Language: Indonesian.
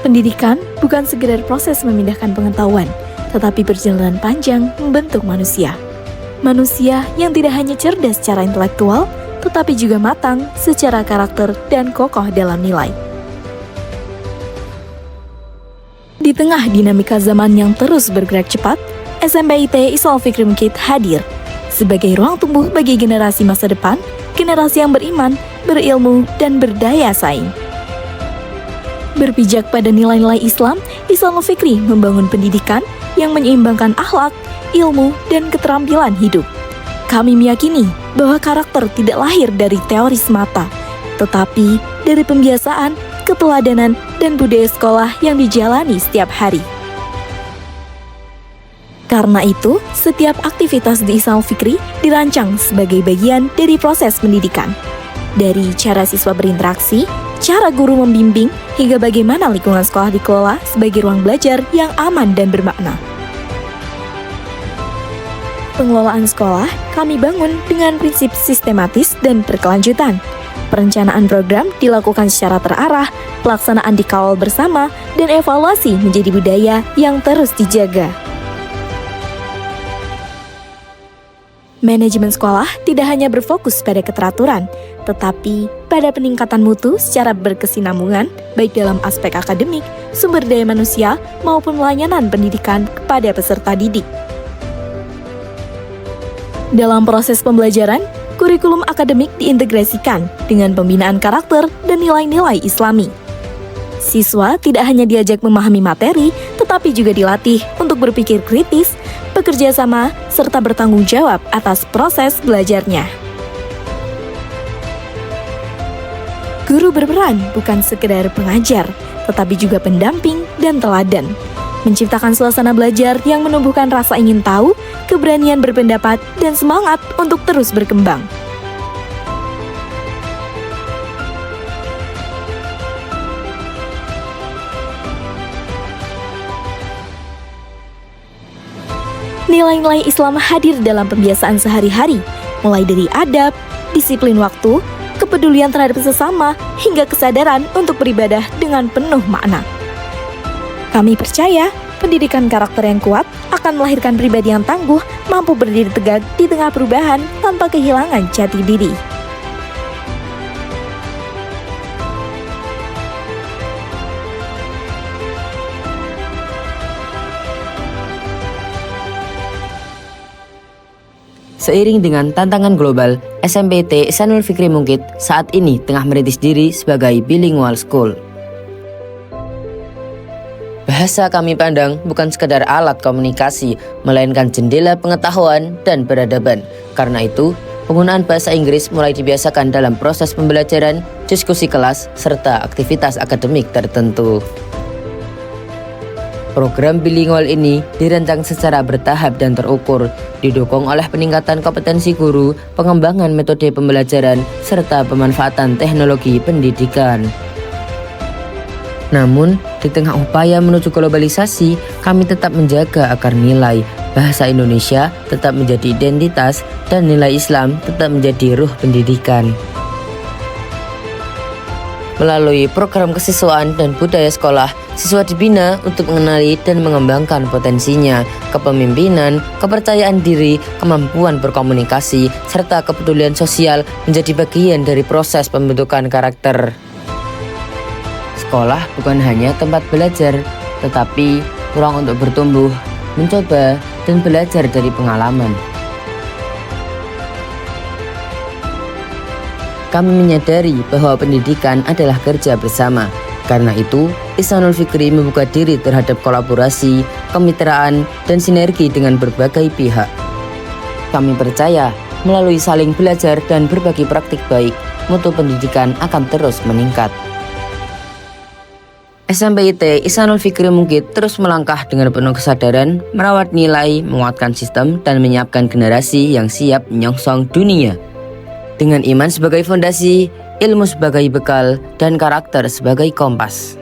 Pendidikan bukan sekedar proses memindahkan pengetahuan, tetapi perjalanan panjang membentuk manusia. Manusia yang tidak hanya cerdas secara intelektual, tetapi juga matang secara karakter dan kokoh dalam nilai. Di tengah dinamika zaman yang terus bergerak cepat, SMPIT Islam Fikri Mukit hadir sebagai ruang tumbuh bagi generasi masa depan, generasi yang beriman, berilmu, dan berdaya saing. Berpijak pada nilai-nilai Islam, Islam Fikri membangun pendidikan yang menyeimbangkan akhlak, ilmu, dan keterampilan hidup. Kami meyakini bahwa karakter tidak lahir dari teori semata, tetapi dari pembiasaan, keteladanan, dan budaya sekolah yang dijalani setiap hari. Karena itu, setiap aktivitas di Islam Fikri dirancang sebagai bagian dari proses pendidikan. Dari cara siswa berinteraksi, cara guru membimbing, hingga bagaimana lingkungan sekolah dikelola sebagai ruang belajar yang aman dan bermakna. Pengelolaan sekolah kami bangun dengan prinsip sistematis dan berkelanjutan. Perencanaan program dilakukan secara terarah, pelaksanaan dikawal bersama, dan evaluasi menjadi budaya yang terus dijaga. Manajemen sekolah tidak hanya berfokus pada keteraturan, tetapi pada peningkatan mutu secara berkesinambungan, baik dalam aspek akademik, sumber daya manusia, maupun pelayanan pendidikan kepada peserta didik. Dalam proses pembelajaran, kurikulum akademik diintegrasikan dengan pembinaan karakter dan nilai-nilai Islami. Siswa tidak hanya diajak memahami materi, tetapi juga dilatih untuk berpikir kritis, bekerja sama, serta bertanggung jawab atas proses belajarnya. Guru berperan bukan sekedar pengajar, tetapi juga pendamping dan teladan. Menciptakan suasana belajar yang menumbuhkan rasa ingin tahu, keberanian berpendapat, dan semangat untuk terus berkembang. Nilai-nilai Islam hadir dalam pembiasaan sehari-hari, mulai dari adab, disiplin waktu, kepedulian terhadap sesama, hingga kesadaran untuk beribadah dengan penuh makna. Kami percaya, pendidikan karakter yang kuat akan melahirkan pribadi yang tangguh, mampu berdiri tegak di tengah perubahan tanpa kehilangan jati diri. Seiring dengan tantangan global, SMPIT Ihsanul Fikri Mukit saat ini tengah merintis diri sebagai bilingual school. Bahasa kami pandang bukan sekadar alat komunikasi, melainkan jendela pengetahuan dan peradaban. Karena itu, penggunaan bahasa Inggris mulai dibiasakan dalam proses pembelajaran, diskusi kelas, serta aktivitas akademik tertentu. Program bilingual ini dirancang secara bertahap dan terukur, didukung oleh peningkatan kompetensi guru, pengembangan metode pembelajaran, serta pemanfaatan teknologi pendidikan. Namun, di tengah upaya menuju globalisasi, kami tetap menjaga agar nilai bahasa Indonesia tetap menjadi identitas dan nilai Islam tetap menjadi ruh pendidikan. Melalui program kesiswaan dan budaya sekolah, siswa dibina untuk mengenali dan mengembangkan potensinya, kepemimpinan, kepercayaan diri, kemampuan berkomunikasi, serta kepedulian sosial menjadi bagian dari proses pembentukan karakter. Sekolah bukan hanya tempat belajar, tetapi ruang untuk bertumbuh, mencoba, dan belajar dari pengalaman. Kami menyadari bahwa pendidikan adalah kerja bersama. Karena itu, Ihsanul Fikri membuka diri terhadap kolaborasi, kemitraan, dan sinergi dengan berbagai pihak. Kami percaya, melalui saling belajar dan berbagi praktik baik, mutu pendidikan akan terus meningkat. SMPIT Ihsanul Fikri Mukit terus melangkah dengan penuh kesadaran, merawat nilai, menguatkan sistem, dan menyiapkan generasi yang siap menyongsong dunia. Dengan iman sebagai fondasi, ilmu sebagai bekal, dan karakter sebagai kompas.